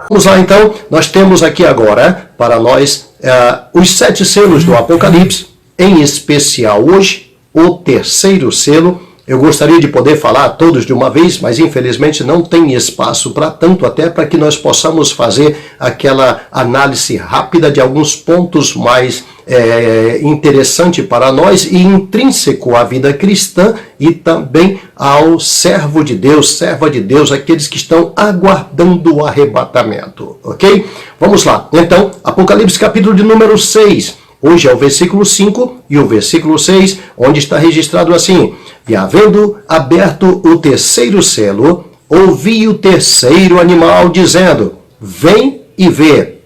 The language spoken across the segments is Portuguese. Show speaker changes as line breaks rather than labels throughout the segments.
Vamos lá então, nós temos aqui agora para nós os 7 selos do Apocalipse, em especial hoje, o terceiro selo. Eu gostaria de poder falar todos de uma vez, mas infelizmente não tem espaço para tanto, até para que nós possamos fazer aquela análise rápida de alguns pontos mais interessante para nós e intrínseco à vida cristã e também ao servo de Deus, serva de Deus, aqueles que estão aguardando o arrebatamento, ok? Vamos lá, então, Apocalipse capítulo de número 6, hoje é o versículo 5 e o versículo 6, onde está registrado assim: e havendo aberto o terceiro selo, ouvi o terceiro animal dizendo, vem e vê.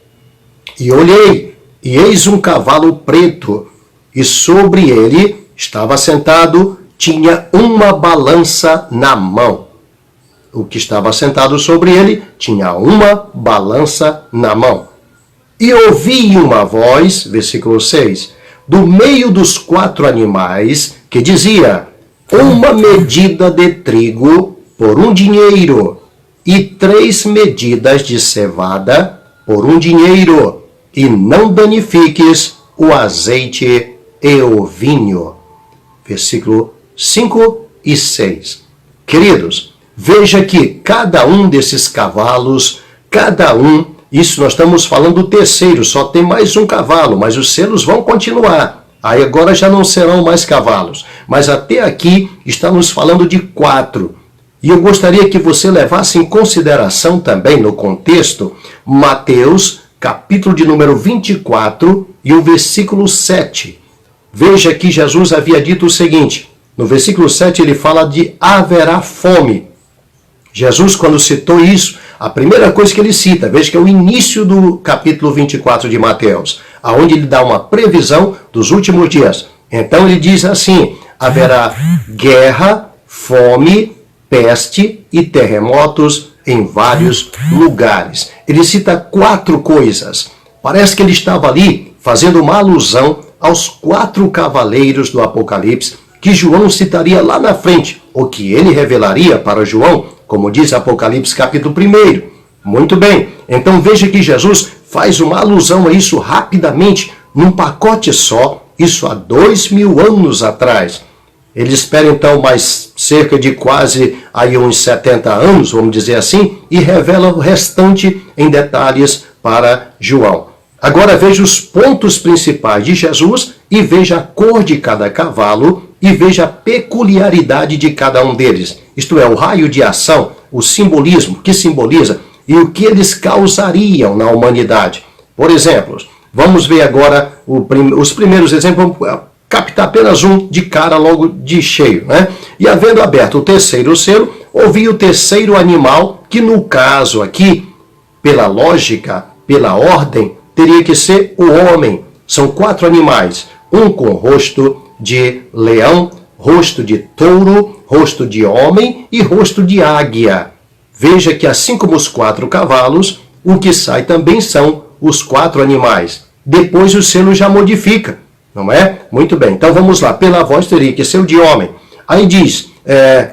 E olhei, e eis um cavalo preto, e sobre ele estava sentado, tinha uma balança na mão. O que estava sentado sobre ele tinha uma balança na mão. E ouvi uma voz, versículo 6, do meio dos 4 animais, que dizia, uma medida de trigo por 1 dinheiro, e 3 medidas de cevada por 1 dinheiro, e não danifiques o azeite e o vinho. Versículo 5 e 6. Queridos, veja que cada um desses cavalos, isso nós estamos falando do terceiro, só tem mais um cavalo, mas os selos vão continuar. Aí agora já não serão mais cavalos, mas até aqui estamos falando de 4. E eu gostaria que você levasse em consideração também no contexto Mateus, capítulo de número 24 e o versículo 7. Veja que Jesus havia dito o seguinte, no versículo 7 ele fala de haverá fome. Jesus, quando citou isso, a primeira coisa que ele cita, veja que é o início do capítulo 24 de Mateus, aonde ele dá uma previsão dos últimos dias. Então ele diz assim, haverá guerra, fome, peste e terremotos em vários lugares. Ele cita 4 coisas. Parece que ele estava ali fazendo uma alusão aos 4 cavaleiros do Apocalipse, que João citaria lá na frente, ou que ele revelaria para João, como diz Apocalipse capítulo 1. Muito bem, então veja que Jesus faz uma alusão a isso rapidamente, num pacote só, isso há 2000 anos atrás. Ele espera então mais cerca de quase aí uns 70 anos, vamos dizer assim, e revela o restante em detalhes para João. Agora veja os pontos principais de Jesus e veja a cor de cada cavalo e veja a peculiaridade de cada um deles. Isto é, o raio de ação, o simbolismo, que simboliza e o que eles causariam na humanidade. Por exemplo, vamos ver agora os primeiros exemplos, vamos captar apenas um de cara logo de cheio, né? E havendo aberto o terceiro selo, ouvi o terceiro animal, que no caso aqui, pela lógica, pela ordem, teria que ser o homem. São 4 animais, um com rosto de leão, rosto de touro, rosto de homem e rosto de águia. Veja que assim como os 4 cavalos, o que sai também são os 4 animais. Depois o selo já modifica, não é? Muito bem, então vamos lá. Pela voz teria que ser o de homem. Aí diz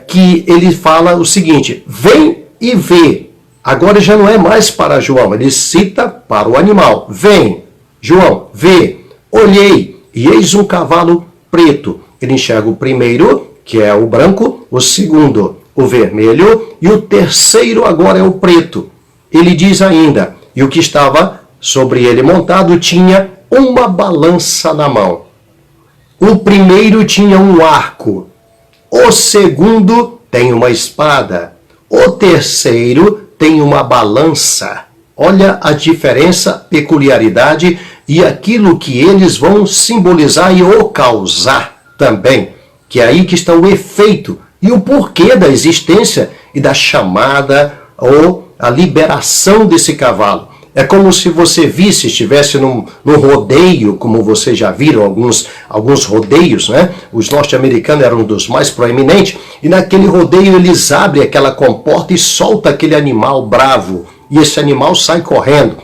que ele fala o seguinte, vem e vê. Agora já não é mais para João, ele cita para o animal. Vem, João, vê, olhei, e eis um cavalo preto. Ele enxerga o primeiro, que é o branco, o segundo, o vermelho, e o terceiro agora é o preto. Ele diz ainda, e o que estava sobre ele montado tinha uma balança na mão. O primeiro tinha um arco, o segundo tem uma espada, o terceiro tem uma balança. Olha a diferença, peculiaridade e aquilo que eles vão simbolizar e o causar também, que é aí que está o efeito e o porquê da existência e da chamada ou a liberação desse cavalo. É como se você visse, estivesse num rodeio, como vocês já viram alguns rodeios, né? Os norte-americanos eram um dos mais proeminentes, e naquele rodeio eles abrem aquela comporta e soltam aquele animal bravo, e esse animal sai correndo.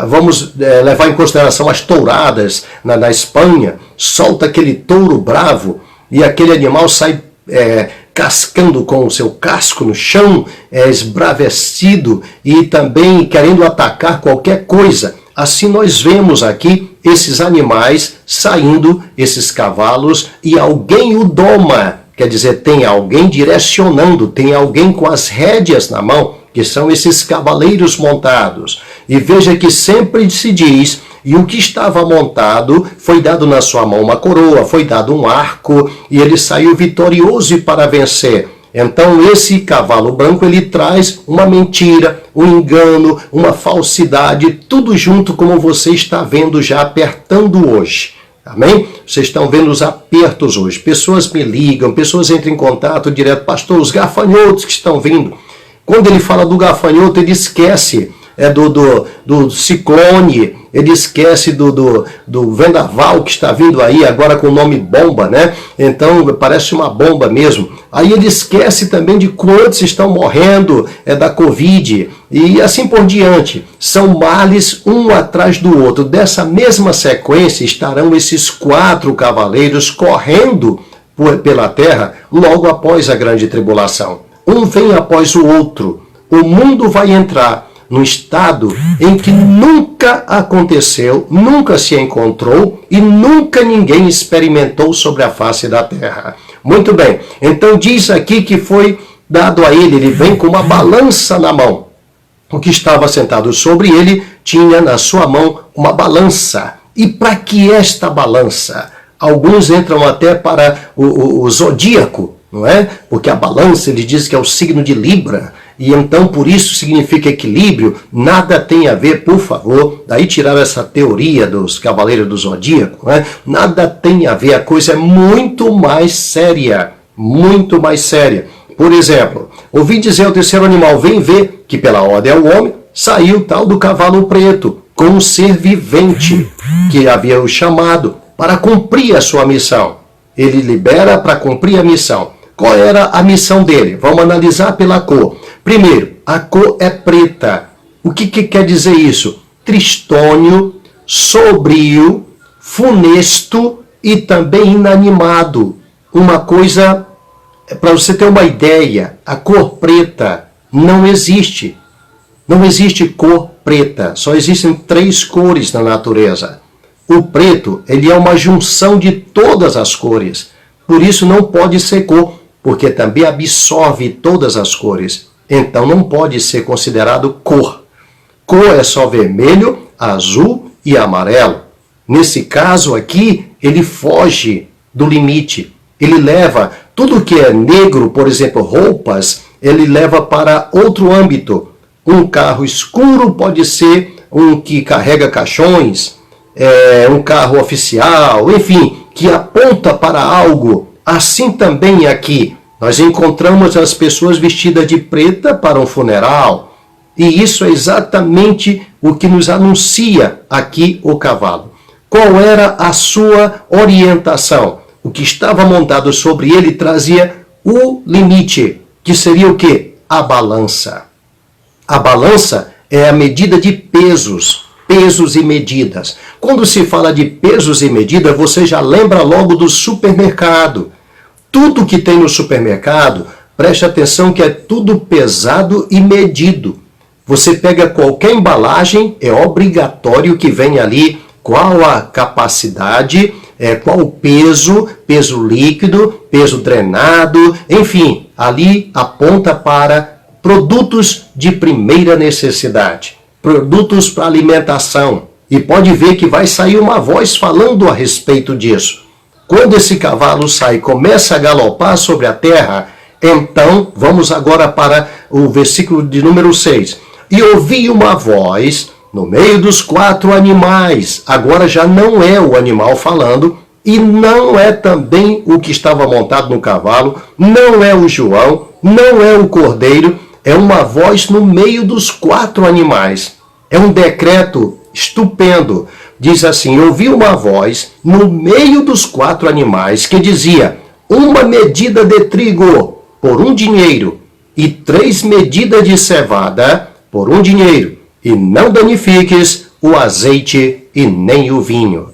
Vamos levar em consideração as touradas na Espanha, solta aquele touro bravo, e aquele animal sai cascando com o seu casco no chão, esbravecido e também querendo atacar qualquer coisa. Assim nós vemos aqui esses animais saindo, esses cavalos, e alguém o doma. Quer dizer, tem alguém direcionando, tem alguém com as rédeas na mão, que são esses cavaleiros montados. E veja que sempre se diz, e o que estava montado foi dado na sua mão uma coroa, foi dado um arco, e ele saiu vitorioso para vencer. Então esse cavalo branco, ele traz uma mentira, um engano, uma falsidade, tudo junto como você está vendo já apertando hoje. Amém? Vocês estão vendo os apertos hoje. Pessoas me ligam, pessoas entram em contato direto. Pastor, os gafanhotos que estão vindo. Quando ele fala do gafanhoto, ele esquece do ciclone, ele esquece do vendaval que está vindo aí, agora com o nome bomba, né? Então, parece uma bomba mesmo. Aí ele esquece também de quantos estão morrendo da Covid, e assim por diante. São males um atrás do outro. Dessa mesma sequência estarão esses 4 cavaleiros correndo pela terra logo após a grande tribulação. Um vem após o outro. O mundo vai entrar num estado em que nunca aconteceu, nunca se encontrou e nunca ninguém experimentou sobre a face da terra. Muito bem, então diz aqui que foi dado a ele vem com uma balança na mão. O que estava sentado sobre ele tinha na sua mão uma balança. E para que esta balança? Alguns entram até para o zodíaco, não é? Porque a balança, ele diz que é o signo de Libra. E então por isso significa equilíbrio, nada tem a ver, por favor, daí tirar essa teoria dos cavaleiros do zodíaco, né? Nada tem a ver, a coisa é muito mais séria, muito mais séria. Por exemplo, ouvi dizer ao terceiro animal, vem ver, que pela ordem ao homem, saiu tal do cavalo preto, com um ser vivente, que havia o chamado para cumprir a sua missão. Ele libera para cumprir a missão. Qual era a missão dele? Vamos analisar pela cor. Primeiro, a cor é preta. O que quer dizer isso? Tristônio, sobrio, funesto e também inanimado. Uma coisa, para você ter uma ideia, a cor preta não existe. Não existe cor preta. Só existem 3 cores na natureza. O preto, ele é uma junção de todas as cores. Por isso não pode ser cor, porque também absorve todas as cores. Então não pode ser considerado cor. Cor é só vermelho, azul e amarelo. Nesse caso aqui, ele foge do limite. Ele leva tudo que é negro, por exemplo, roupas, ele leva para outro âmbito. Um carro escuro pode ser um que carrega caixões, um carro oficial, enfim, que aponta para algo. Assim também aqui, nós encontramos as pessoas vestidas de preta para um funeral. E isso é exatamente o que nos anuncia aqui o cavalo. Qual era a sua orientação? O que estava montado sobre ele trazia o limite, que seria o quê? A balança. A balança é a medida de pesos e medidas. Quando se fala de pesos e medidas, você já lembra logo do supermercado. Tudo que tem no supermercado, preste atenção que é tudo pesado e medido. Você pega qualquer embalagem, é obrigatório que venha ali qual a capacidade, qual o peso líquido, peso drenado, enfim, ali aponta para produtos de primeira necessidade, produtos para alimentação. E pode ver que vai sair uma voz falando a respeito disso. Quando esse cavalo sai e começa a galopar sobre a terra, então, vamos agora para o versículo de número 6. E ouvi uma voz no meio dos 4 animais. Agora já não é o animal falando, e não é também o que estava montado no cavalo, não é o João, não é o cordeiro, é uma voz no meio dos 4 animais. É um decreto estupendo. Diz assim, ouvi uma voz no meio dos 4 animais que dizia, 1 medida de trigo por 1 dinheiro e 3 medidas de cevada por 1 dinheiro, e não danifiques o azeite e nem o vinho.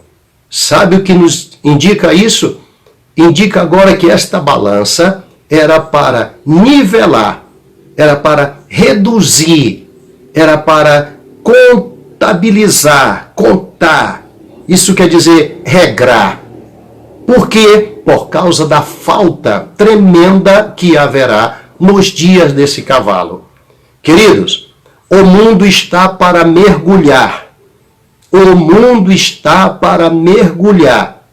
Sabe o que nos indica isso? Indica agora que esta balança era para nivelar, era para reduzir, era para contabilizar, contar. Isso quer dizer regrar. Por quê? Por causa da falta tremenda que haverá nos dias desse cavalo. Queridos, o mundo está para mergulhar. O mundo está para mergulhar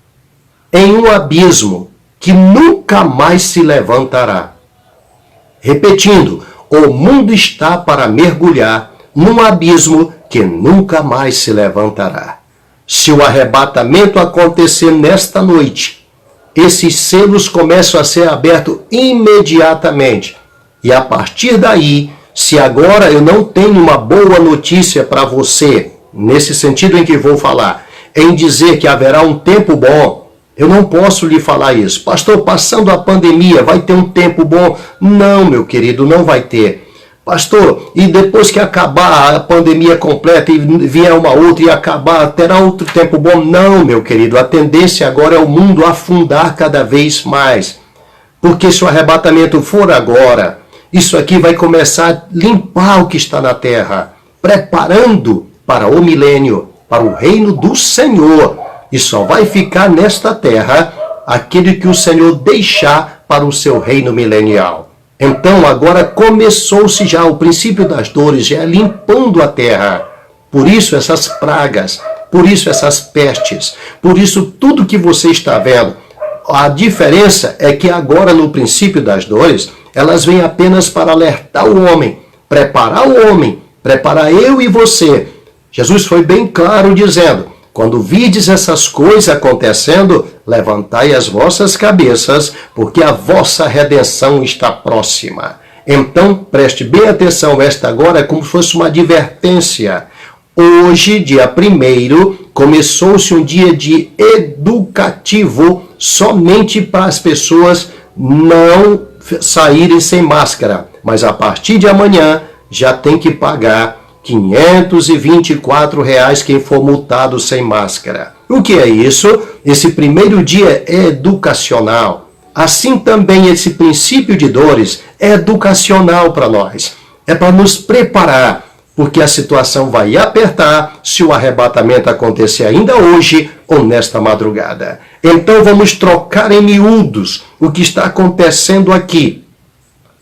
em um abismo que nunca mais se levantará. Repetindo, o mundo está para mergulhar num abismo que nunca mais se levantará. Se o arrebatamento acontecer nesta noite, esses selos começam a ser abertos imediatamente. E a partir daí, se agora eu não tenho uma boa notícia para você, nesse sentido em que vou falar, em dizer que haverá um tempo bom, eu não posso lhe falar isso. Pastor, passando a pandemia, vai ter um tempo bom? Não, meu querido, não vai ter. Pastor, e depois que acabar a pandemia completa e vier uma outra e acabar, terá outro tempo bom? Não, meu querido, a tendência agora é o mundo afundar cada vez mais. Porque se o arrebatamento for agora, isso aqui vai começar a limpar o que está na terra, preparando para o milênio, para o reino do Senhor. E só vai ficar nesta terra aquele que o Senhor deixar para o seu reino milenial. Então agora começou-se já o princípio das dores, já limpando a terra. Por isso essas pragas, por isso essas pestes, por isso tudo que você está vendo. A diferença é que agora no princípio das dores, elas vêm apenas para alertar o homem, preparar eu e você. Jesus foi bem claro dizendo: quando vides essas coisas acontecendo, levantai as vossas cabeças, porque a vossa redenção está próxima. Então, preste bem atenção, esta agora é como se fosse uma advertência. Hoje, dia 1º, começou-se um dia de educativo somente para as pessoas não saírem sem máscara. Mas a partir de amanhã, já tem que pagar R$ 524 quem for multado sem máscara. O que é isso? Esse primeiro dia é educacional. Assim também esse princípio de dores é educacional para nós. É para nos preparar, porque a situação vai apertar se o arrebatamento acontecer ainda hoje ou nesta madrugada. Então vamos trocar em miúdos o que está acontecendo aqui.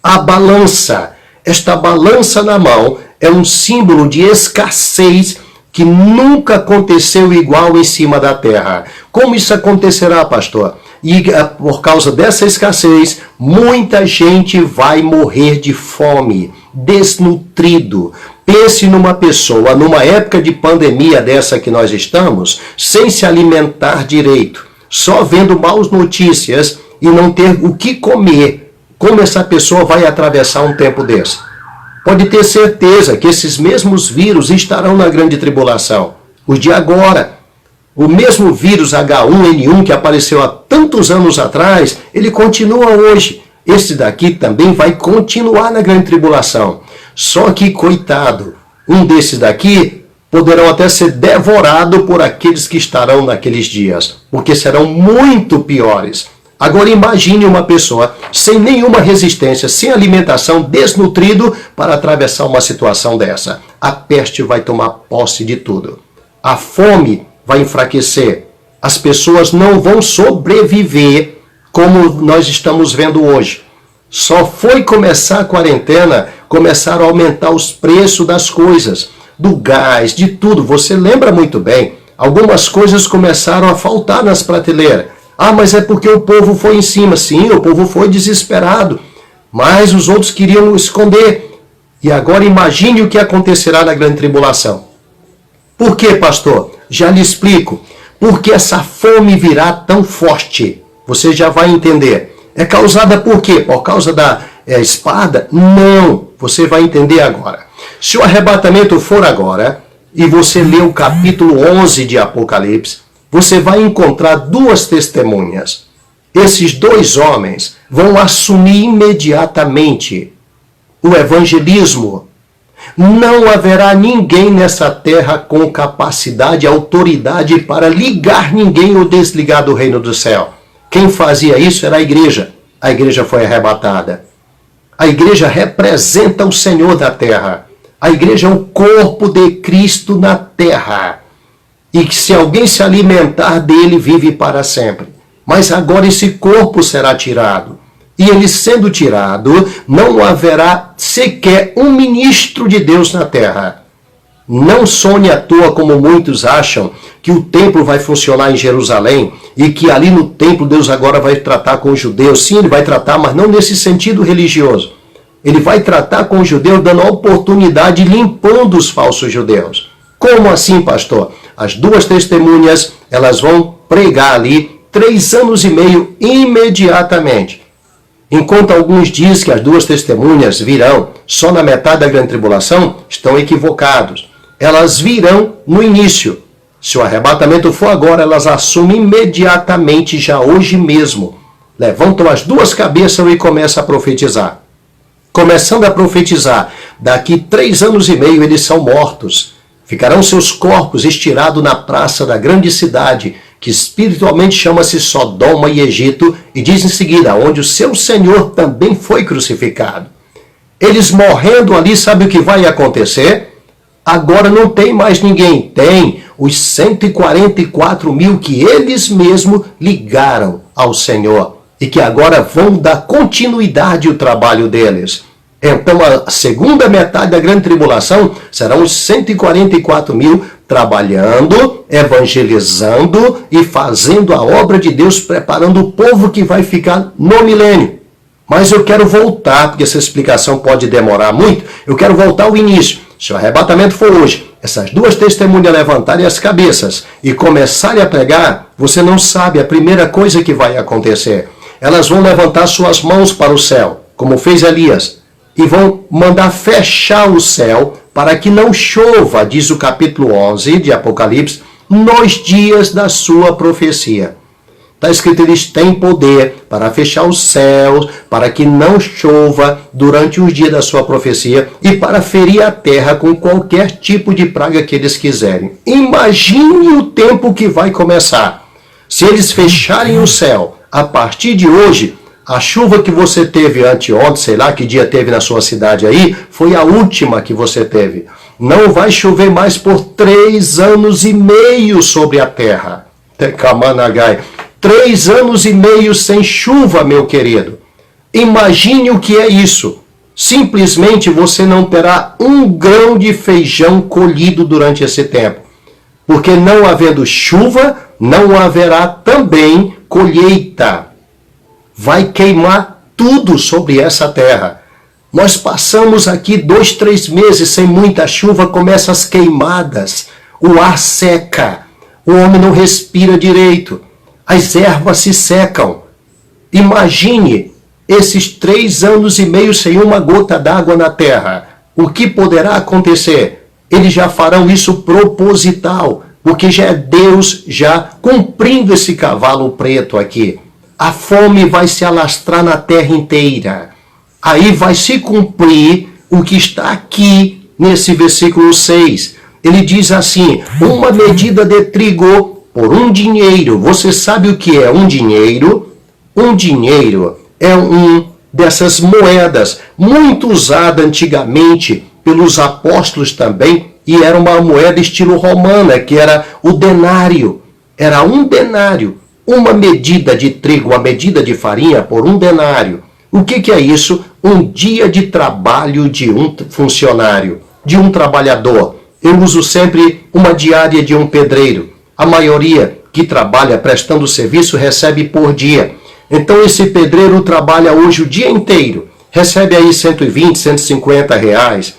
A balança, esta balança na mão, é um símbolo de escassez que nunca aconteceu igual em cima da terra. Como isso acontecerá, pastor? E por causa dessa escassez, muita gente vai morrer de fome, desnutrido. Pense numa pessoa, numa época de pandemia dessa que nós estamos, sem se alimentar direito, só vendo maus notícias e não ter o que comer. Como essa pessoa vai atravessar um tempo desse? Pode ter certeza que esses mesmos vírus estarão na grande tribulação. Os de agora, o mesmo vírus H1N1 que apareceu há tantos anos atrás, ele continua hoje. Esse daqui também vai continuar na grande tribulação. Só que, coitado, um desses daqui poderão até ser devorado por aqueles que estarão naqueles dias, porque serão muito piores. Agora imagine uma pessoa sem nenhuma resistência, sem alimentação, desnutrido para atravessar uma situação dessa. A peste vai tomar posse de tudo. A fome vai enfraquecer. As pessoas não vão sobreviver como nós estamos vendo hoje. Só foi começar a quarentena, começaram a aumentar os preços das coisas, do gás, de tudo. Você lembra muito bem, algumas coisas começaram a faltar nas prateleiras. Ah, mas é porque o povo foi em cima. Sim, o povo foi desesperado. Mas os outros queriam esconder. E agora imagine o que acontecerá na grande tribulação. Por quê, pastor? Já lhe explico. Porque essa fome virá tão forte. Você já vai entender. É causada por quê? Por causa da espada? Não. Você vai entender agora. Se o arrebatamento for agora, e você lê o capítulo 11 de Apocalipse, você vai encontrar duas testemunhas. Esses dois homens vão assumir imediatamente o evangelismo. Não haverá ninguém nessa terra com capacidade e autoridade para ligar ninguém ou desligar do reino do céu. Quem fazia isso era a igreja. a igreja foi arrebatada. A igreja representa o Senhor da terra. A igreja é o corpo de Cristo na terra. E que se alguém se alimentar dele, vive para sempre. Mas agora esse corpo será tirado. E ele sendo tirado, não haverá sequer um ministro de Deus na terra. Não sonhe à toa, como muitos acham, que o templo vai funcionar em Jerusalém e que ali no templo Deus agora vai tratar com os judeus. Sim, ele vai tratar, mas não nesse sentido religioso. Ele vai tratar com os judeus dando a oportunidade, limpando os falsos judeus. Como assim, pastor? As duas testemunhas, elas vão pregar ali 3 anos e meio imediatamente. Enquanto alguns dizem que as duas testemunhas virão só na metade da grande tribulação, estão equivocados. Elas virão no início. Se o arrebatamento for agora, elas assumem imediatamente, já hoje mesmo. Levantam as duas cabeças e começam a profetizar. Começando a profetizar, daqui 3 anos e meio eles são mortos. Ficarão seus corpos estirados na praça da grande cidade, que espiritualmente chama-se Sodoma e Egito, e diz em seguida, onde o seu Senhor também foi crucificado. Eles morrendo ali, sabe o que vai acontecer? Agora não tem mais ninguém. Tem os 144 mil que eles mesmos ligaram ao Senhor e que agora vão dar continuidade ao trabalho deles. Então a segunda metade da grande tribulação serão os 144 mil trabalhando, evangelizando e fazendo a obra de Deus, preparando o povo que vai ficar no milênio. Mas eu quero voltar, porque essa explicação pode demorar muito, eu quero voltar ao início. Se o arrebatamento for hoje, essas duas testemunhas levantarem as cabeças e começarem a pregar, você não sabe a primeira coisa que vai acontecer. Elas vão levantar suas mãos para o céu, como fez Elias, e vão mandar fechar o céu para que não chova, diz o capítulo 11 de Apocalipse, nos dias da sua profecia. Está escrito, eles têm poder para fechar os céus, para que não chova durante os dias da sua profecia e para ferir a terra com qualquer tipo de praga que eles quiserem. Imagine o tempo que vai começar. Se eles fecharem o céu, a partir de hoje, a chuva que você teve anteontem, sei lá que dia teve na sua cidade aí, foi a última que você teve. Não vai chover mais por 3 anos e meio sobre a terra. Tecamanagai. 3 anos e meio sem chuva, meu querido. Imagine o que é isso. Simplesmente você não terá um grão de feijão colhido durante esse tempo. Porque não havendo chuva, não haverá também colheita. Vai queimar tudo sobre essa terra. Nós passamos aqui 2, 3 meses sem muita chuva, começam as queimadas, o ar seca, o homem não respira direito, as ervas se secam. Imagine esses 3 anos e meio sem uma gota d'água na terra. O que poderá acontecer? Eles já farão isso proposital, porque já é Deus já cumprindo esse cavalo preto aqui. A fome vai se alastrar na terra inteira. Aí vai se cumprir o que está aqui nesse versículo 6. Ele diz assim, uma medida de trigo por 1 dinheiro. Você sabe o que é 1 dinheiro? 1 dinheiro é dessas moedas, muito usada antigamente pelos apóstolos também, e era uma moeda estilo romana, que era o denário. Era 1 denário. Uma medida de trigo, uma medida de farinha por 1 denário. O que é isso? Um dia de trabalho de um funcionário, de um trabalhador. Eu uso sempre uma diária de um pedreiro. A maioria que trabalha prestando serviço recebe por dia. Então esse pedreiro trabalha hoje o dia inteiro. Recebe aí 120, 150 reais.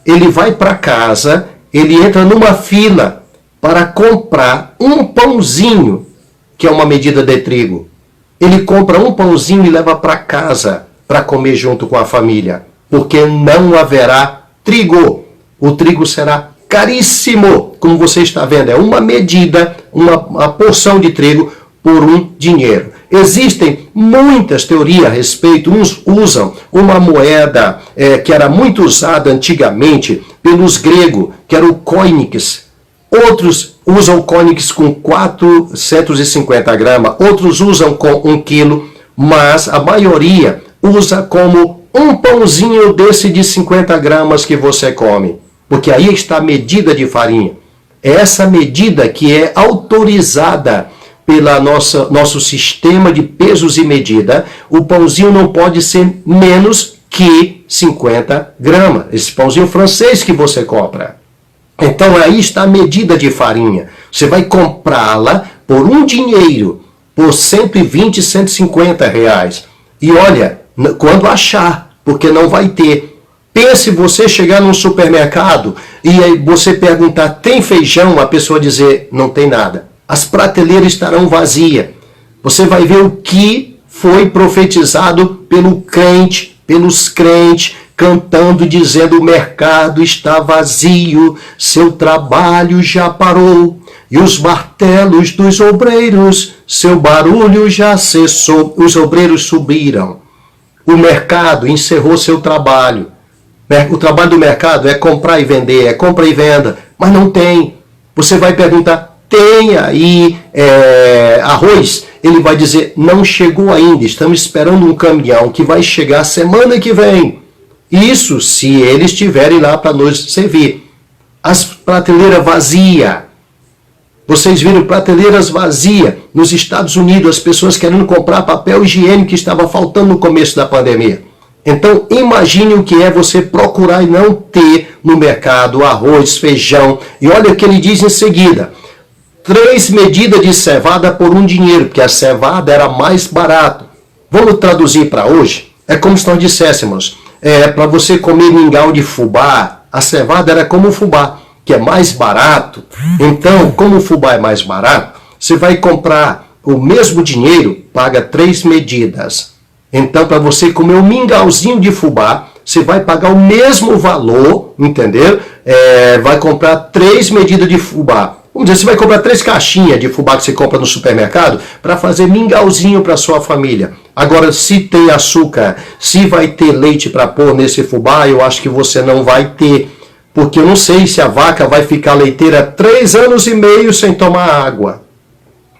Ele vai para casa, ele entra numa fila para comprar um pãozinho, que é uma medida de trigo. Ele compra um pãozinho e leva para casa para comer junto com a família, porque não haverá trigo. O trigo será caríssimo, como você está vendo, é uma medida, uma porção de trigo por 1 dinheiro. Existem muitas teorias a respeito, uns usam uma moeda que era muito usada antigamente pelos gregos, que era o koinix. Outros usam cônix com 450 gramas, outros usam com 1 quilo, mas a maioria usa como um pãozinho desse de 50 gramas que você come, porque aí está a medida de farinha. É essa medida que é autorizada pela nosso sistema de pesos e medida. O pãozinho não pode ser menos que 50 gramas. Esse pãozinho francês que você compra. Então aí está a medida de farinha. Você vai comprá-la por um dinheiro, por 120, 150 reais. E olha, quando achar, porque não vai ter. Pense você chegar num supermercado e aí você perguntar, tem feijão? A pessoa dizer, não tem nada. As prateleiras estarão vazias. Você vai ver o que foi profetizado pelo crente, pelos crentes, cantando, dizendo, o mercado está vazio, seu trabalho já parou, e os martelos dos obreiros, seu barulho já cessou. Os obreiros subiram. O mercado encerrou seu trabalho. O trabalho do mercado é comprar e vender, é compra e venda, mas não tem. Você vai perguntar, tem aí arroz? Ele vai dizer, não chegou ainda, estamos esperando um caminhão que vai chegar semana que vem. Isso se eles estiverem lá para nos servir. As prateleiras vazias. Vocês viram prateleiras vazias nos Estados Unidos, as pessoas querendo comprar papel higiênico que estava faltando no começo da pandemia. Então, imagine o que é você procurar e não ter no mercado arroz, feijão. E olha o que ele diz em seguida. 3 medidas de cevada por um dinheiro, porque a cevada era mais barato. Vamos traduzir para hoje? É como se nós disséssemos, para você comer mingau de fubá, a cevada era como o fubá, que é mais barato. Então, como o fubá é mais barato, você vai comprar o mesmo dinheiro, paga 3 medidas. Então, para você comer um mingauzinho de fubá, você vai pagar o mesmo valor, entendeu? Vai comprar 3 medidas de fubá. Vamos dizer, você vai comprar 3 caixinhas de fubá que você compra no supermercado para fazer mingauzinho para sua família. Agora, se tem açúcar, se vai ter leite para pôr nesse fubá, eu acho que você não vai ter. Porque eu não sei se a vaca vai ficar leiteira 3 anos e meio sem tomar água.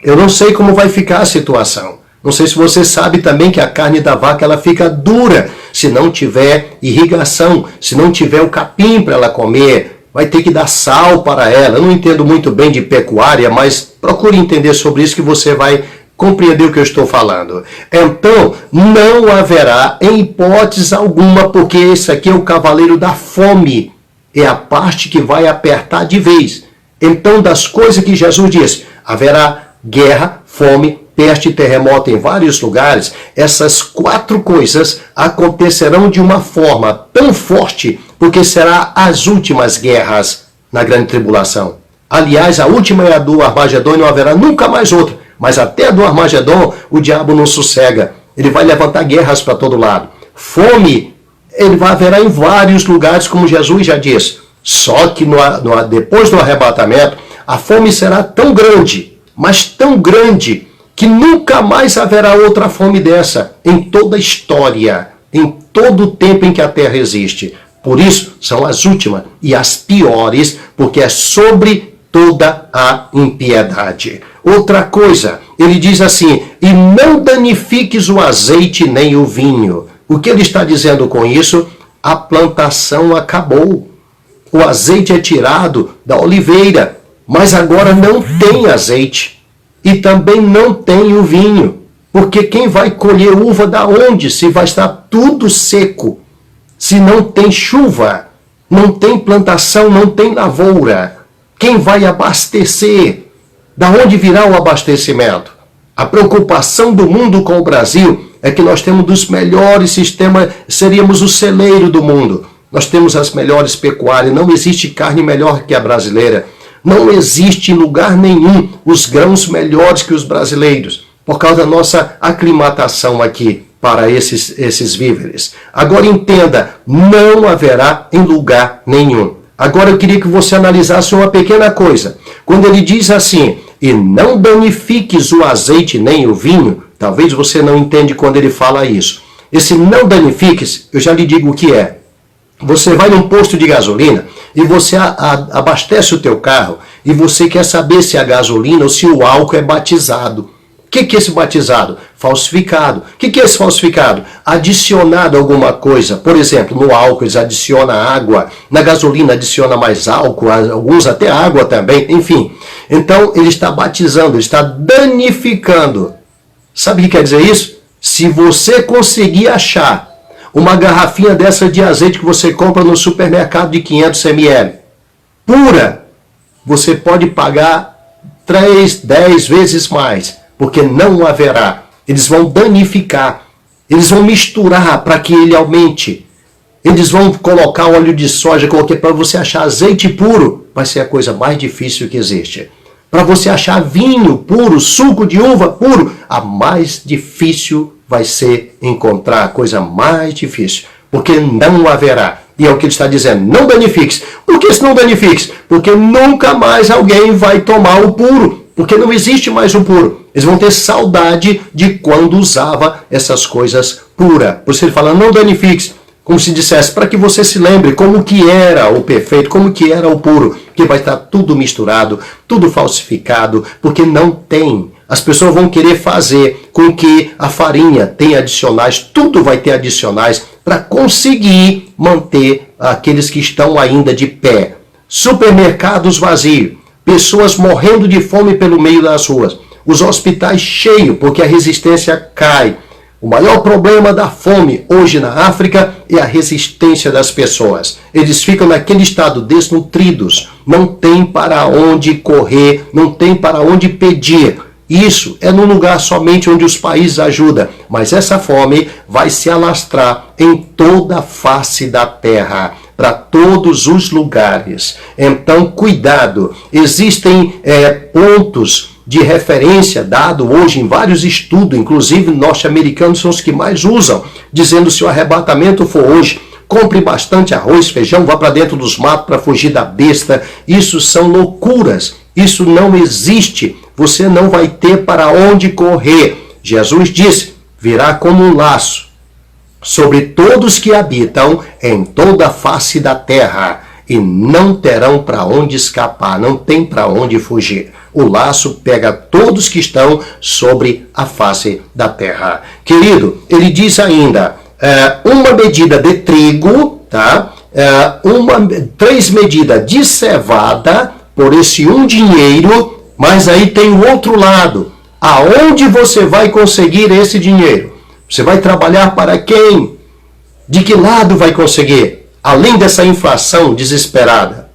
Eu não sei como vai ficar a situação. Não sei se você sabe também que a carne da vaca ela fica dura se não tiver irrigação, se não tiver o capim para ela comer. Vai ter que dar sal para ela. Eu não entendo muito bem de pecuária, mas procure entender sobre isso que você vai compreender o que eu estou falando. Então, não haverá em hipótese alguma, porque esse aqui é o cavaleiro da fome. É a parte que vai apertar de vez. Então, das coisas que Jesus disse, haverá guerra, fome, peste e terremoto em vários lugares. Essas 4 coisas acontecerão de uma forma tão forte, porque será as últimas guerras na grande tribulação. Aliás, a última é a do Armagedon e não haverá nunca mais outra. Mas até a do Armagedon, o diabo não sossega. Ele vai levantar guerras para todo lado. Fome, ele vai haverá em vários lugares, como Jesus já disse. Só que depois do arrebatamento, a fome será tão grande, mas tão grande, que nunca mais haverá outra fome dessa em toda a história, em todo o tempo em que a Terra existe. Por isso, são as últimas e as piores, porque é sobre toda a impiedade. Outra coisa, ele diz assim, e não danifiques o azeite nem o vinho. O que ele está dizendo com isso? A plantação acabou. O azeite é tirado da oliveira, mas agora não tem azeite. E também não tem o vinho. Porque quem vai colher uva da onde? Se vai estar tudo seco. Se não tem chuva, não tem plantação, não tem lavoura. Quem vai abastecer? Da onde virá o abastecimento? A preocupação do mundo com o Brasil é que nós temos dos melhores sistemas, seríamos o celeiro do mundo. Nós temos as melhores pecuárias, não existe carne melhor que a brasileira. Não existe em lugar nenhum os grãos melhores que os brasileiros, por causa da nossa aclimatação aqui para esses víveres. Agora entenda, não haverá em lugar nenhum. Agora eu queria que você analisasse uma pequena coisa. Quando ele diz assim, e não danifiques o azeite nem o vinho, talvez você não entende quando ele fala isso. Esse não danifiques, eu já lhe digo o que é. Você vai num posto de gasolina e você abastece o teu carro e você quer saber se a gasolina ou se o álcool é batizado. O que é esse batizado? Falsificado. O que é esse falsificado? Adicionado alguma coisa. Por exemplo, no álcool eles adicionam água, na gasolina adiciona mais álcool, alguns até água também, enfim. Então ele está batizando, ele está danificando. Sabe o que quer dizer isso? Se você conseguir achar uma garrafinha dessa de azeite que você compra no supermercado de 500 ml, pura, você pode pagar 3, 10 vezes mais, porque não haverá. Eles vão danificar, eles vão misturar para que ele aumente. Eles vão colocar óleo de soja, para você achar azeite puro, vai ser a coisa mais difícil que existe. Para você achar vinho puro, suco de uva puro, a mais difícil vai ser encontrar, a coisa mais difícil, porque não haverá. E é o que ele está dizendo, não danifiques. Por que não danifiques? Porque nunca mais alguém vai tomar o puro, porque não existe mais o puro. Eles vão ter saudade de quando usava essas coisas puras. Por isso ele fala, não danifiques. Como se dissesse, para que você se lembre como que era o perfeito, como que era o puro, que vai estar tudo misturado, tudo falsificado, porque não tem. As pessoas vão querer fazer com que a farinha tenha adicionais, tudo vai ter adicionais para conseguir manter aqueles que estão ainda de pé. Supermercados vazios, pessoas morrendo de fome pelo meio das ruas, os hospitais cheios porque a resistência cai. O maior problema da fome hoje na África é a resistência das pessoas. Eles ficam naquele estado desnutridos, não tem para onde correr, não tem para onde pedir. Isso é num lugar somente onde os países ajudam, mas essa fome vai se alastrar em toda a face da terra, para todos os lugares. Então, cuidado, existem pontos de referência dado hoje em vários estudos, inclusive norte-americanos são os que mais usam, dizendo se o arrebatamento for hoje, compre bastante arroz, feijão, vá para dentro dos matos para fugir da besta. Isso são loucuras, isso não existe, você não vai ter para onde correr. Jesus disse, virá como um laço sobre todos que habitam em toda a face da terra, e não terão para onde escapar, não tem para onde fugir. O laço pega todos que estão sobre a face da terra. Querido, ele diz ainda, uma medida de trigo, tá? 3 medidas de cevada, por esse dinheiro, mas aí tem o outro lado. Aonde você vai conseguir esse dinheiro? Você vai trabalhar para quem? De que lado vai conseguir? Além dessa inflação desesperada.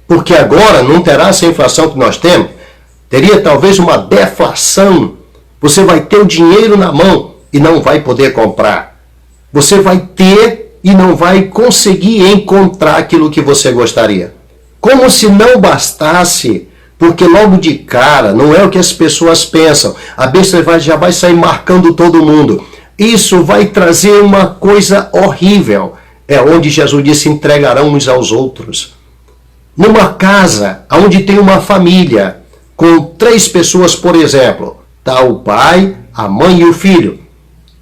Porque agora não terá essa inflação que nós temos. Teria talvez uma deflação. Você vai ter o dinheiro na mão e não vai poder comprar. Você vai ter e não vai conseguir encontrar aquilo que você gostaria. Como se não bastasse, porque logo de cara, não é o que as pessoas pensam. A besta já vai sair marcando todo mundo. Isso vai trazer uma coisa horrível. É onde Jesus disse, entregarão uns aos outros. Numa casa, onde tem uma família, com 3 pessoas, por exemplo, está o pai, a mãe e o filho.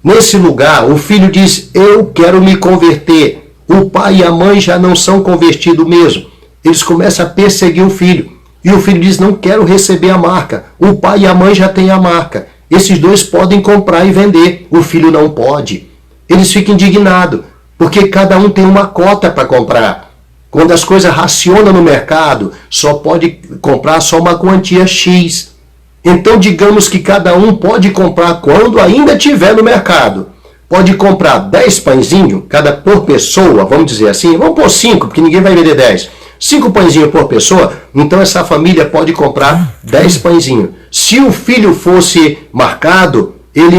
Nesse lugar, o filho diz, eu quero me converter. O pai e a mãe já não são convertidos mesmo. Eles começam a perseguir o filho. E o filho diz, não quero receber a marca. O pai e a mãe já têm a marca. Esses 2 podem comprar e vender. O filho não pode. Eles ficam indignados, porque cada um tem uma cota para comprar. Quando as coisas racionam no mercado, só pode comprar só uma quantia X. Então, digamos que cada um pode comprar quando ainda tiver no mercado. Pode comprar 10 pãezinhos, cada por pessoa, vamos dizer assim. Vamos pôr 5, porque ninguém vai vender 10. 5 pãezinhos por pessoa, então essa família pode comprar 10 pãezinhos. Se o filho fosse marcado, ele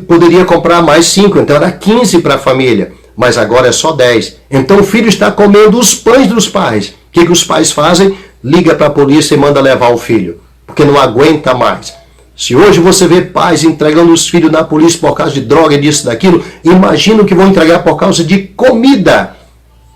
poderia comprar mais 5, então era 15 para a família. Mas agora é só 10. Então o filho está comendo os pães dos pais. O que os pais fazem? Liga para a polícia e manda levar o filho, porque não aguenta mais. Se hoje você vê pais entregando os filhos na polícia por causa de droga, disso, daquilo, imagina o que vão entregar por causa de comida.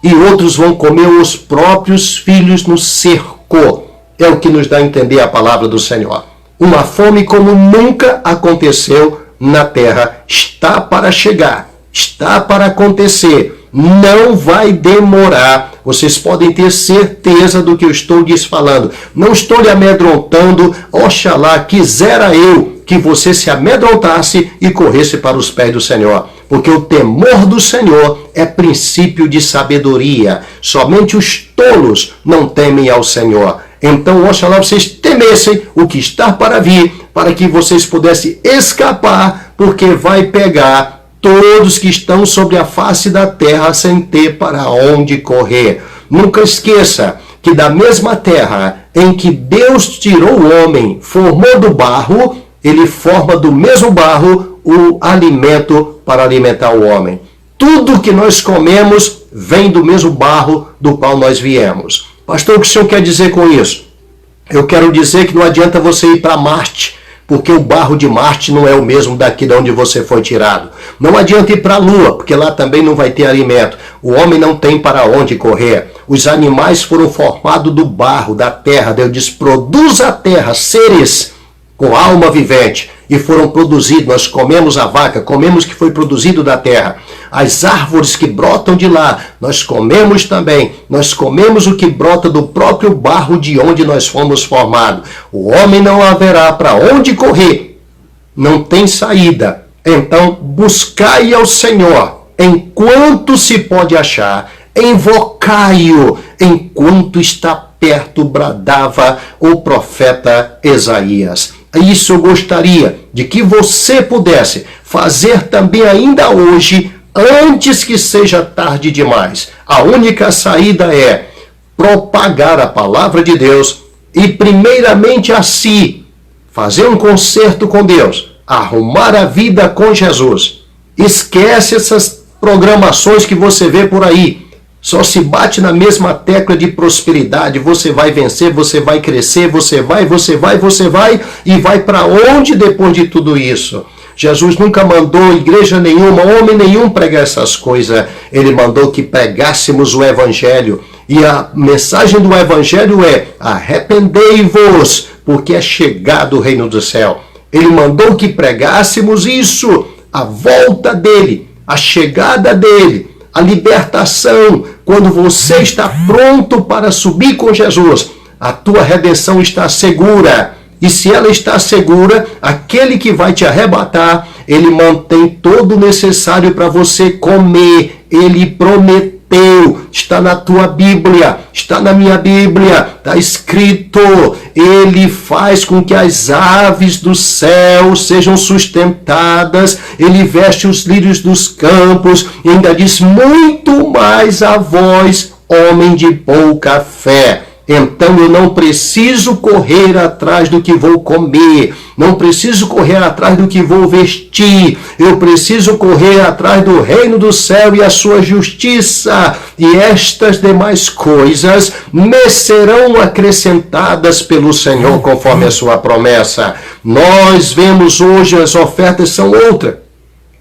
E outros vão comer os próprios filhos no cerco. É o que nos dá a entender a palavra do Senhor. Uma fome como nunca aconteceu na terra está para chegar. Está para acontecer, não vai demorar. Vocês podem ter certeza do que eu estou lhes falando. Não estou lhe amedrontando, oxalá, quisera eu que você se amedrontasse e corresse para os pés do Senhor. Porque o temor do Senhor é princípio de sabedoria. Somente os tolos não temem ao Senhor. Então, oxalá vocês temessem o que está para vir, para que vocês pudessem escapar, porque vai pegar todos que estão sobre a face da terra sem ter para onde correr. Nunca esqueça que da mesma terra em que Deus tirou o homem, formou do barro, ele forma do mesmo barro o alimento para alimentar o homem. Tudo que nós comemos vem do mesmo barro do qual nós viemos. Pastor, o que o senhor quer dizer com isso? Eu quero dizer que não adianta você ir para Marte, porque o barro de Marte não é o mesmo daqui de onde você foi tirado. Não adianta ir para a Lua, porque lá também não vai ter alimento. O homem não tem para onde correr. Os animais foram formados do barro, da terra. Deus diz, produz a terra seres com alma vivente, e foram produzidos. Nós comemos a vaca, comemos o que foi produzido da terra. As árvores que brotam de lá, nós comemos também. Nós comemos o que brota do próprio barro de onde nós fomos formados. O homem não haverá para onde correr, não tem saída. Então, buscai ao Senhor enquanto se pode achar, invocai-o enquanto está perto, bradava o profeta Isaías. Isso eu gostaria de que você pudesse fazer também ainda hoje, antes que seja tarde demais. A única saída é propagar a palavra de Deus e, primeiramente, a si, fazer um concerto com Deus, arrumar a vida com Jesus. Esquece essas programações que você vê por aí. Só se bate na mesma tecla de prosperidade. Você vai vencer, você vai crescer, você vai e vai para onde depois de tudo isso? Jesus nunca mandou igreja nenhuma, homem nenhum pregar essas coisas. Ele mandou que pregássemos o Evangelho. E a mensagem do Evangelho é: arrependei-vos, porque é chegado o reino do céu. Ele mandou que pregássemos isso, a volta dele, a chegada dele, a libertação. Quando você está pronto para subir com Jesus, a tua redenção está segura. E se ela está segura, aquele que vai te arrebatar, ele mantém todo o necessário para você comer. Ele prometeu, está na tua Bíblia, está na minha Bíblia, está escrito. Ele faz com que as aves do céu sejam sustentadas, ele veste os lírios dos campos, e ainda diz muito mais a vós, homem de pouca fé. Então eu não preciso correr atrás do que vou comer, não preciso correr atrás do que vou vestir, eu preciso correr atrás do reino do céu e a sua justiça, e estas demais coisas me serão acrescentadas pelo Senhor conforme a sua promessa. Nós vemos hoje, as ofertas são outras.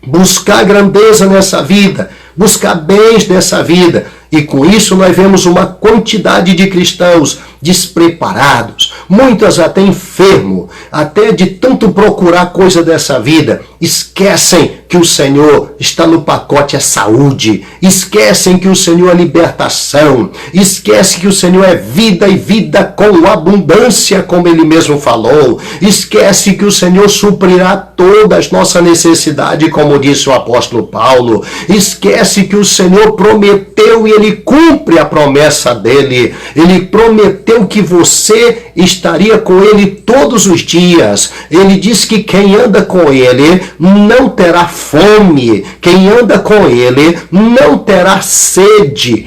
Buscar grandeza nessa vida, buscar bens nessa vida. E com isso nós vemos uma quantidade de cristãos despreparados, muitas até enfermos, até de tanto procurar coisa dessa vida. Esquecem que o Senhor está no pacote, é saúde. Esquecem que o Senhor é libertação. Esquecem que o Senhor é vida e vida com abundância, como Ele mesmo falou. Esquece que o Senhor suprirá todas as nossas necessidades, como disse o apóstolo Paulo. Esquece que o Senhor prometeu e Ele cumpre a promessa dEle. Ele prometeu que você estaria com Ele todos os dias. Ele diz que quem anda com Ele não terá fome. Quem anda com Ele não terá sede.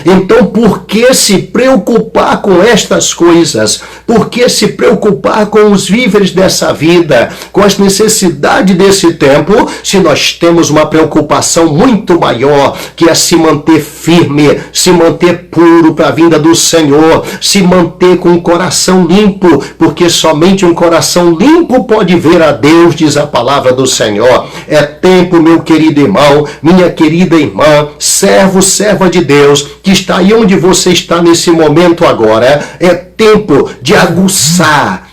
Então, por que se preocupar com estas coisas? Por que se preocupar com os víveres dessa vida, com as necessidades desse tempo, se nós temos uma preocupação muito maior, que é se manter firme, se manter puro para a vinda do Senhor, se manter com o coração limpo, porque somente um coração limpo pode ver a Deus, diz a palavra do Senhor. É tempo, meu querido irmão, minha querida irmã, servo, serva de Deus, que está aí onde você está nesse momento agora, é tempo de aguçar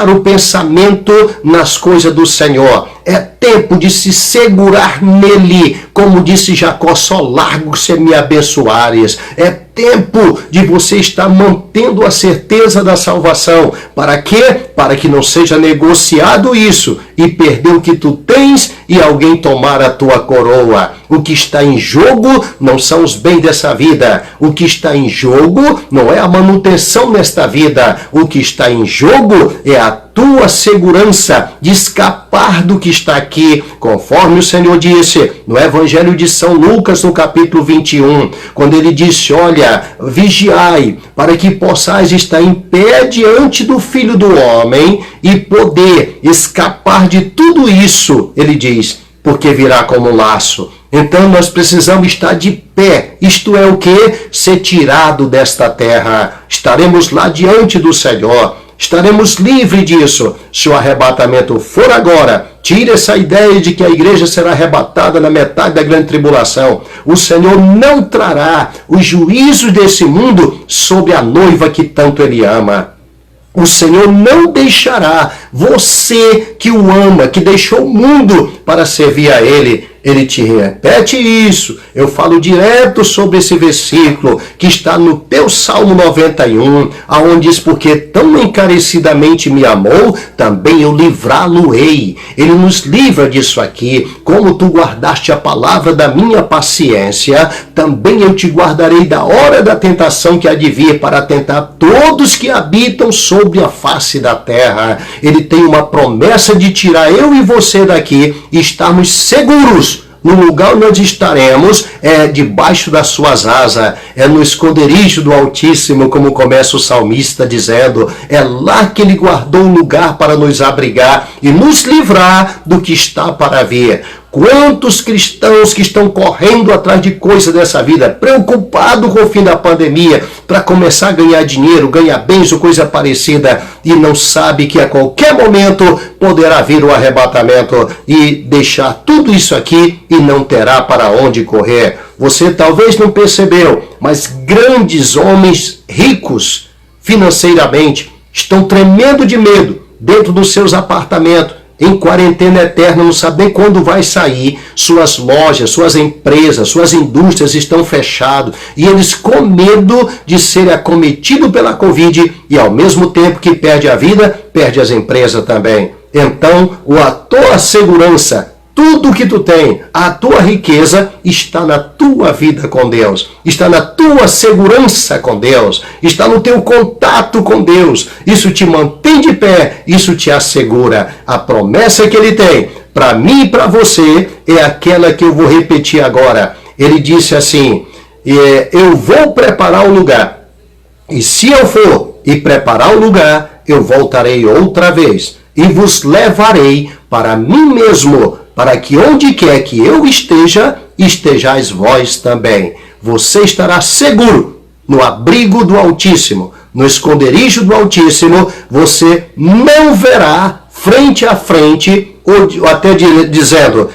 o pensamento nas coisas do Senhor. É tempo de se segurar nele, como disse Jacó, só largo se me abençoares. É tempo de você estar mantendo a certeza da salvação. Para quê? Para que não seja negociado isso e perder o que tu tens e alguém tomar a tua coroa. O que está em jogo não são os bens dessa vida. O que está em jogo não é a manutenção nesta vida. O que está em jogo é a tua segurança de escapar do que está aqui, conforme o Senhor disse no Evangelho de São Lucas, no capítulo 21, quando ele disse, olha, vigiai, para que possais estar em pé diante do Filho do Homem e poder escapar de tudo isso, ele diz, porque virá como um laço. Então nós precisamos estar de pé, isto é o que? Ser tirado desta terra. Estaremos lá diante do Senhor. Estaremos livres disso. Se o arrebatamento for agora, tire essa ideia de que a igreja será arrebatada na metade da grande tribulação. O Senhor não trará os juízos desse mundo sobre a noiva que tanto Ele ama. O Senhor não deixará você que o ama, que deixou o mundo para servir a Ele. Ele te repete isso. Eu falo direto sobre esse versículo que está no teu Salmo 91, aonde diz, porque tão encarecidamente me amou, também eu livrá-lo-ei. Ele nos livra disso aqui. Como tu guardaste a palavra da minha paciência, também eu te guardarei da hora da tentação que há de vir para tentar todos que habitam sobre a face da terra. Ele tem uma promessa de tirar eu e você daqui e estarmos seguros. No lugar onde nós estaremos é debaixo das suas asas, é no esconderijo do Altíssimo, como começa o salmista dizendo, é lá que Ele guardou um lugar para nos abrigar e nos livrar do que está para vir. Quantos cristãos que estão correndo atrás de coisas dessa vida, preocupados com o fim da pandemia, para começar a ganhar dinheiro, ganhar bens ou coisa parecida, e não sabe que a qualquer momento poderá vir o arrebatamento e deixar tudo isso aqui e não terá para onde correr. Você talvez não percebeu, mas grandes homens ricos financeiramente estão tremendo de medo dentro dos seus apartamentos, em quarentena eterna, não sabem quando vai sair, suas lojas, suas empresas, suas indústrias estão fechadas e eles com medo de serem acometidos pela Covid e ao mesmo tempo que perde a vida, perde as empresas também. Então, a tua segurança, tudo que tu tem, a tua riqueza está na tua vida com Deus, está na tua segurança com Deus, está no teu contato com Deus. Isso te mantém de pé, isso te assegura. A promessa que Ele tem para mim e para você é aquela que eu vou repetir agora. Ele disse assim, eu vou preparar o lugar, e se eu for e preparar o lugar, eu voltarei outra vez e vos levarei para mim mesmo, para que onde quer que eu esteja, estejais vós também. Você estará seguro no abrigo do Altíssimo, no esconderijo do Altíssimo. Você não verá frente a frente, ou até dizendo,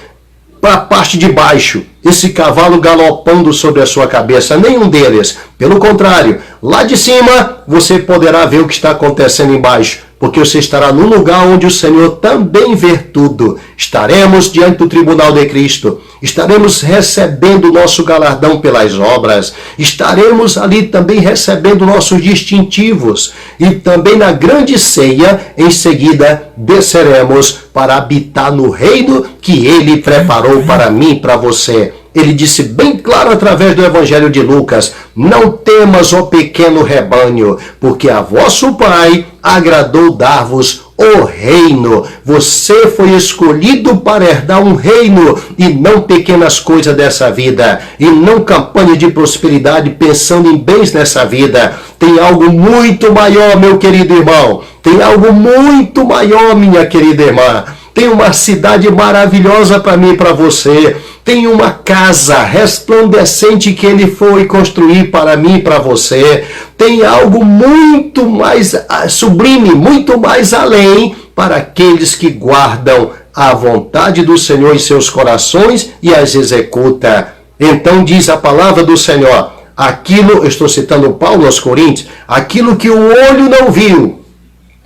para a parte de baixo, esse cavalo galopando sobre a sua cabeça, nenhum deles. Pelo contrário, lá de cima você poderá ver o que está acontecendo embaixo, porque você estará num lugar onde o Senhor também vê tudo. Estaremos diante do tribunal de Cristo, estaremos recebendo o nosso galardão pelas obras, estaremos ali também recebendo nossos distintivos, e também na grande ceia, em seguida, desceremos para habitar no reino que Ele preparou para mim e para você. Ele disse bem claro através do Evangelho de Lucas, não temas, ó pequeno rebanho, porque a vosso Pai agradou dar-vos o reino. Você foi escolhido para herdar um reino e não pequenas coisas dessa vida, e não campanha de prosperidade pensando em bens nessa vida. Tem algo muito maior, meu querido irmão. Tem algo muito maior, minha querida irmã. Tem uma cidade maravilhosa para mim e para você. Tem uma casa resplandecente que Ele foi construir para mim e para você. Tem algo muito mais sublime, muito mais além para aqueles que guardam a vontade do Senhor em seus corações e as executa. Então diz a palavra do Senhor, aquilo, eu estou citando Paulo aos Coríntios, aquilo que o olho não viu,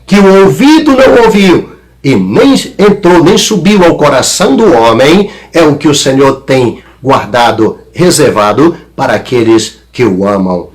que o ouvido não ouviu, e nem entrou, nem subiu ao coração do homem, é o que o Senhor tem guardado, reservado para aqueles que o amam.